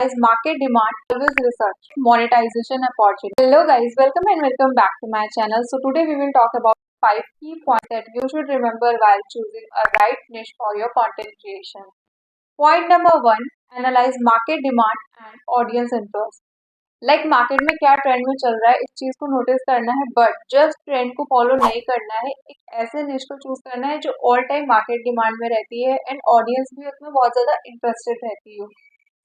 As market demand, always research, monetization opportunity. Hello guys, welcome back to my channel. So today we will talk about 5 key points that you should remember while choosing a right niche for your content creation. Point number 1, analyze market demand and audience interest. Like market में क्या trend में चल रहा है इस चीज को notice करना है, बट जस्ट ट्रेंड को फॉलो नहीं करना है। एक ऐसे निश को चूज करना है जो ऑल टाइम मार्केट डिमांड में रहती है एंड ऑडियंस भी उसमें बहुत ज्यादा इंटरेस्टेड रहती है।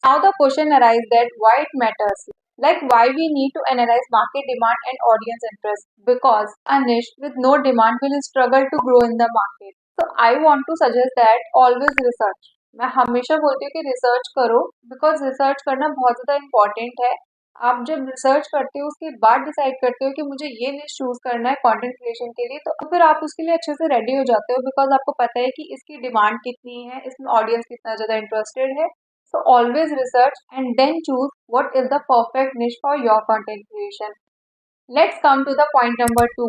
Now the question arise that why it matters, like why we need to analyze market demand and audience interest, because a niche with no demand will struggle to grow in the market. So I want to suggest that always research. मैं हमेशा बोलती हूँ कि research करो, because research करना बहुत ज़्यादा important है। आप जब रिसर्च करते हो उसके बाद डिसाइड करते हो कि मुझे ये निश चूज करना है कंटेंट क्रिएशन के लिए, तो फिर आप उसके लिए अच्छे से रेडी हो जाते हो, बिकॉज आपको पता है कि इसकी डिमांड कितनी है, इसमें ऑडियंस कितना ज़्यादा इंटरेस्टेड है। So always research and then choose what is the perfect niche for your content creation. Let's come to the point number 2.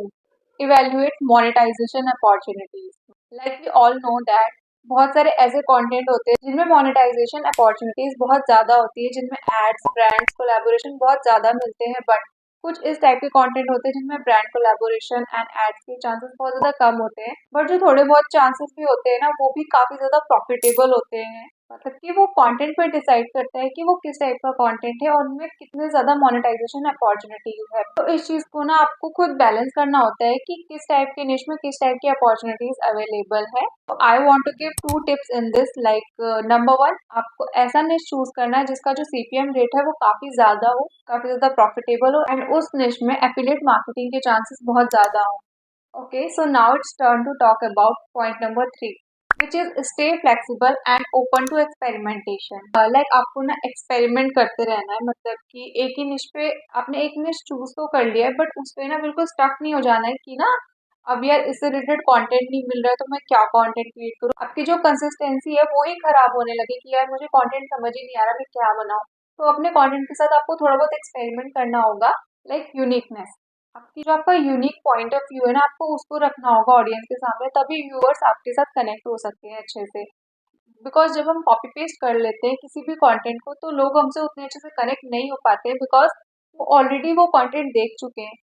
Evaluate monetization opportunities. Like we all know that बहुत सारे ऐसे content होते हैं जिनमें monetization opportunities बहुत ज़्यादा होती है, जिनमें एड्स, ब्रांड्स, कोलैबोरेशन बहुत ज़्यादा मिलते हैं। बट कुछ इस टाइप के कंटेंट होते हैं जिनमें ब्रांड कोलैबोरेशन एंड एड्स के चांसेस बहुत ज़्यादा कम होते हैं, बट जो थोड़े बहुत चांसेस भी होते हैं ना, वो भी काफ़ी ज़्यादा प्रॉफिटेबल होते हैं। मतलब कि वो कंटेंट पे डिसाइड करता है कि वो किस टाइप का कंटेंट है और उनमें कितने ज़्यादा मोनेटाइजेशन अपॉर्चुनिटीज है। तो इस चीज़ को ना आपको खुद बैलेंस करना होता है कि किस टाइप के निश में किस टाइप की अपॉर्चुनिटीज अवेलेबल है। तो I want to give 2 tips in this. Like number 1, आपको ऐसा निश चूज करना है जिसका जो सीपीएम रेट है वो काफ़ी ज़्यादा हो, काफ़ी ज़्यादा प्रॉफिटेबल हो एंड उस निश में एफिलिएट मार्केटिंग के चांसेस बहुत ज़्यादा हो। Okay, so now it's turn to talk about point number 3, which is stay flexible and open to experimentation. Like आपको ना एक्सपेरिमेंट करते रहना है, मतलब कि एक ही निश पे आपने एक निश चूज तो कर लिया है, बट उस पे ना बिल्कुल स्टक नहीं हो जाना है कि ना अब यार इससे रिलेटेड कंटेंट नहीं मिल रहा है तो मैं क्या कंटेंट क्रिएट करूँ। आपकी जो कंसिस्टेंसी है वो ही खराब होने लगे कि यार मुझे कंटेंट समझ ही नहीं आ रहा, मैं क्या बनाऊँ। तो अपने कंटेंट के साथ आपको थोड़ा बहुत एक्सपेरिमेंट करना होगा, लाइक यूनिकनेस। आपकी जो आपका यूनिक पॉइंट ऑफ व्यू है ना, आपको उसको रखना होगा ऑडियंस के सामने, तभी व्यूअर्स आपके साथ कनेक्ट हो सकते हैं अच्छे से। बिकॉज जब हम कॉपी पेस्ट कर लेते हैं किसी भी कंटेंट को, तो लोग हमसे उतने अच्छे से कनेक्ट नहीं हो पाते, बिकॉज वो ऑलरेडी वो कंटेंट देख चुके हैं।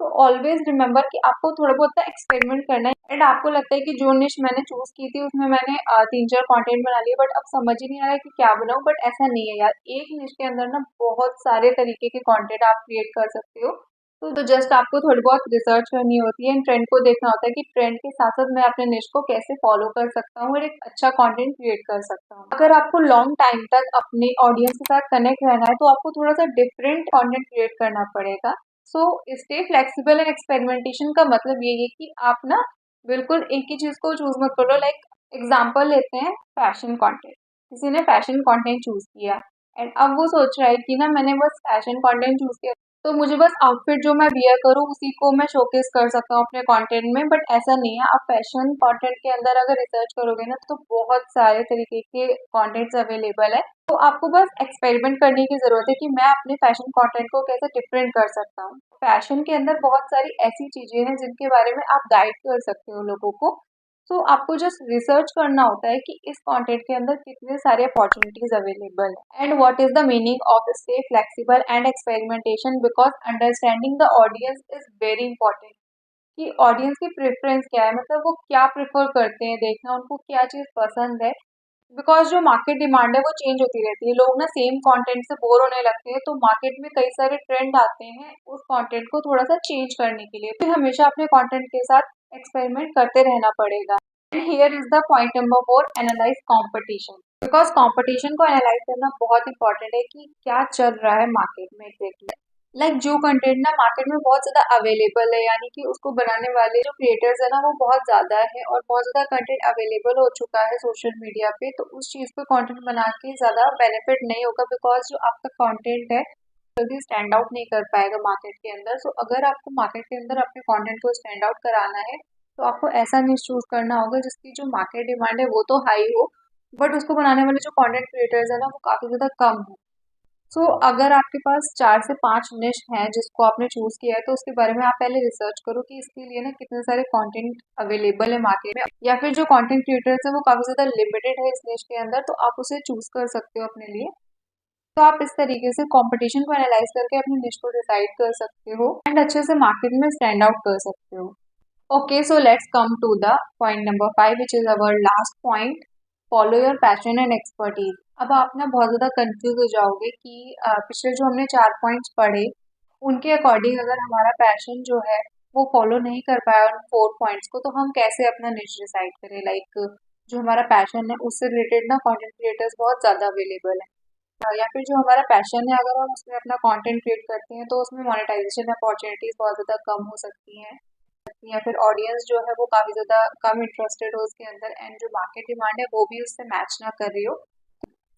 तो ऑलवेज रिमेंबर कि आपको थोड़ा बहुत एक्सपेरिमेंट करना है। एंड आपको लगता है कि जो निश मैंने चूज की थी उसमें मैंने 3-4 कंटेंट बना लिए, बट अब समझ ही नहीं आ रहा है कि क्या बनाऊं। बट ऐसा नहीं है यार, एक निश के अंदर ना बहुत सारे तरीके के कंटेंट आप क्रिएट कर सकते हो। तो जस्ट आपको थोड़ी बहुत रिसर्च करनी होती है एंड ट्रेंड को देखना होता है कि ट्रेंड के साथ साथ मैं अपने निश को कैसे फॉलो कर सकता हूँ और एक अच्छा कंटेंट क्रिएट कर सकता हूँ। अगर आपको लॉन्ग टाइम तक अपने ऑडियंस के साथ कनेक्ट रहना है तो आपको थोड़ा सा डिफरेंट कंटेंट क्रिएट करना पड़ेगा। So stay flexible and experimentation का मतलब यही है कि आप ना बिल्कुल एक ही चीज को चूज मत करो। लाइक एग्जाम्पल लेते हैं फैशन कंटेंट, किसी ने फैशन कंटेंट चूज किया एंड अब वो सोच रहा है कि ना मैंने बस फैशन कंटेंट चूज किया तो मुझे बस आउटफिट जो मैं वियर करूँ उसी को मैं शोकेस कर सकता हूँ अपने कंटेंट में। बट ऐसा नहीं है। आप फैशन कंटेंट के अंदर अगर रिसर्च करोगे ना तो बहुत सारे तरीके के कंटेंट्स अवेलेबल है। तो आपको बस एक्सपेरिमेंट करने की जरूरत है कि मैं अपने फैशन कंटेंट को कैसे डिफरेंट कर सकता हूँ। फैशन के अंदर बहुत सारी ऐसी चीजें हैं जिनके बारे में आप गाइड कर सकते हो लोगों को। तो आपको जस्ट रिसर्च करना होता है कि इस कंटेंट के अंदर कितने सारे अपॉर्चुनिटीज अवेलेबल है। And what is the meaning of stay flexible and experimentation, because understanding the audience is very important. कि ऑडियंस की प्रेफरेंस क्या है, मतलब वो क्या प्रेफर करते हैं देखना, उनको क्या चीज़ पसंद है। बिकॉज जो मार्केट डिमांड है वो चेंज होती रहती है, लोग ना सेम कंटेंट से बोर होने लगते हैं, तो मार्केट में कई सारे ट्रेंड आते हैं उस कंटेंट को थोड़ा सा चेंज करने के लिए। तो हमेशा अपने कंटेंट के साथ एक्सपेरिमेंट करते रहना पड़ेगा। And here is the point number 4, analyse competition. Because competition को एनालाइज करना बहुत इंपॉर्टेंट है कि क्या चल रहा है मार्केट में एग्जैक्टली। लाइक जो कंटेंट ना मार्केट में बहुत ज़्यादा अवेलेबल है, यानी कि उसको बनाने वाले जो क्रिएटर्स है ना वो बहुत ज़्यादा है और बहुत ज़्यादा कंटेंट अवेलेबल हो चुका है सोशल मीडिया पे, तो उस चीज़ पे कंटेंट बना के ज़्यादा बेनिफिट नहीं होगा, बिकॉज जो आपका कंटेंट है जल्दी स्टैंड आउट नहीं कर पाएगा मार्केट के अंदर। सो अगर आपको मार्केट के अंदर अपने कंटेंट को स्टैंड आउट कराना है तो आपको ऐसा निश चूज करना होगा जिसकी जो मार्केट डिमांड है वो तो हाई हो, बट उसको बनाने वाले जो कंटेंट क्रिएटर्स है ना वो काफ़ी ज़्यादा कम हो। सो अगर आपके पास 4 से 5 निश हैं जिसको आपने चूज किया है, तो उसके बारे में आप पहले रिसर्च करो कि इसके लिए ना कितने सारे कंटेंट अवेलेबल है मार्केट में, या फिर जो कंटेंट क्रिएटर्स है वो काफी ज्यादा लिमिटेड है इस निश के अंदर, तो आप उसे चूज कर सकते हो अपने लिए। तो आप इस तरीके से कंपटीशन को एनालाइज करके अपनी निश को डिसाइड कर सकते हो एंड अच्छे से मार्केट में स्टैंड आउट कर सकते हो। Okay, so let's come to the point number 5 which is our last point, follow your passion and expertise. अब आप ना बहुत ज़्यादा कंफ्यूज हो जाओगे कि पिछले जो हमने 4 पॉइंट्स पढ़े उनके अकॉर्डिंग अगर हमारा पैशन जो है वो फॉलो नहीं कर पाया उन 4 पॉइंट्स को, तो हम कैसे अपना निश डिसाइड करें। लाइक जो हमारा पैशन है उससे रिलेटेड ना कंटेंट क्रिएटर्स बहुत ज़्यादा अवेलेबल है, या फिर जो हमारा पैशन है अगर हम उसमें अपना कंटेंट क्रिएट करते हैं तो उसमें मोनेटाइजेशन अपॉर्चुनिटीज बहुत ज़्यादा कम हो सकती हैं, या फिर ऑडियंस जो है वो काफ़ी ज़्यादा कम इंटरेस्टेड हो उसके अंदर एंड जो मार्केट डिमांड है वो भी उससे मैच ना कर रही हो।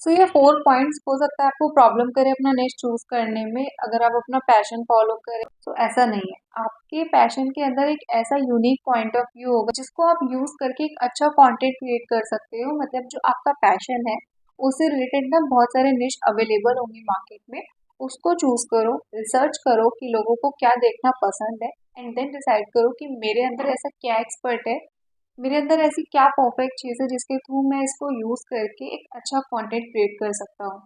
सो ये 4 पॉइंट्स हो सकता है आपको प्रॉब्लम करे अपना निश चूज करने में अगर आप अपना पैशन फॉलो करें। तो ऐसा नहीं है, आपके पैशन के अंदर एक ऐसा यूनिक पॉइंट ऑफ व्यू होगा जिसको आप यूज करके एक अच्छा कंटेंट क्रिएट कर सकते हो। मतलब जो आपका पैशन है उससे रिलेटेड ना बहुत सारे निश अवेलेबल होंगे मार्केट में, उसको चूज करो, रिसर्च करो कि लोगों को क्या देखना पसंद है एंड देन डिसाइड करो कि मेरे अंदर ऐसा क्या एक्सपर्ट है, मेरे अंदर ऐसी क्या परफेक्ट चीज़ है जिसके थ्रू मैं इसको यूज करके एक अच्छा कंटेंट क्रिएट कर सकता हूँ।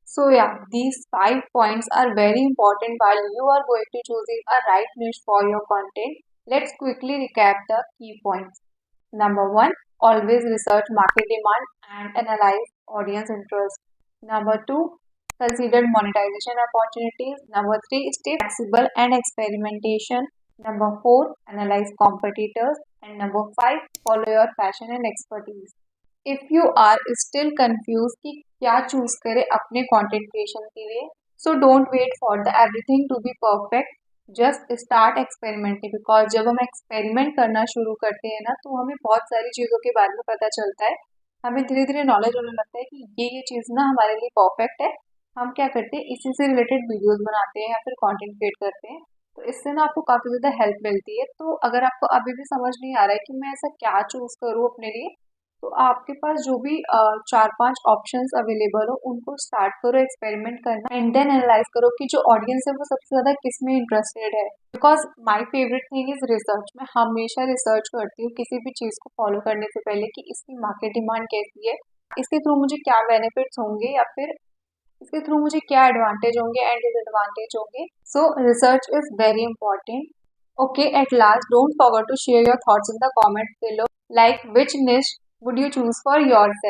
So yeah these 5 points are very important while you are going to choosing a right niche for your content. Let's quickly recap the key points. Number 1, always research market demand and analyze audience interest. Number 2, consider monetization opportunities. Number 3, stay flexible and experimentation. Number 4, analyze competitors. And number 5, follow your passion and expertise. If you are still confused कि क्या choose करें अपने content creation के लिए, so don't wait for the everything to be perfect, just start experimenting. Because जब हम experiment करना शुरू करते हैं ना तो हमें बहुत सारी चीज़ों के बारे में पता चलता है, हमें धीरे धीरे नॉलेज होने लगता है कि ये चीज़ ना हमारे लिए परफेक्ट है। हम क्या करते हैं, इसी से रिलेटेड वीडियोस बनाते हैं या फिर कंटेंट क्रिएट करते हैं, तो इससे ना आपको काफ़ी ज़्यादा हेल्प मिलती है। तो अगर आपको अभी भी समझ नहीं आ रहा है कि मैं ऐसा क्या चूज़ करूँ अपने लिए, तो आपके पास जो भी 4-5 ऑप्शंस अवेलेबल हो उनको स्टार्ट करो एक्सपेरिमेंट करना एंड देन एनालाइज करो कि जो ऑडियंस है वो सबसे ज़्यादा किस में इंटरेस्टेड है। Because my favourite thing is research. मैं हमेशा रिसर्च करती हूँ किसी भी चीज़ को फॉलो करने से पहले कि इसकी मार्केट डिमांड कैसी है, इसके थ्रू मुझे क्या बेनिफिट्स होंगे या फिर इसके थ्रू मुझे क्या एडवांटेज होंगे एंड डिसएडवांटेज होंगे। सो research is very important. Okay, at last, don't forget to share your thoughts in the comments below. Like which niche would you choose for yourself?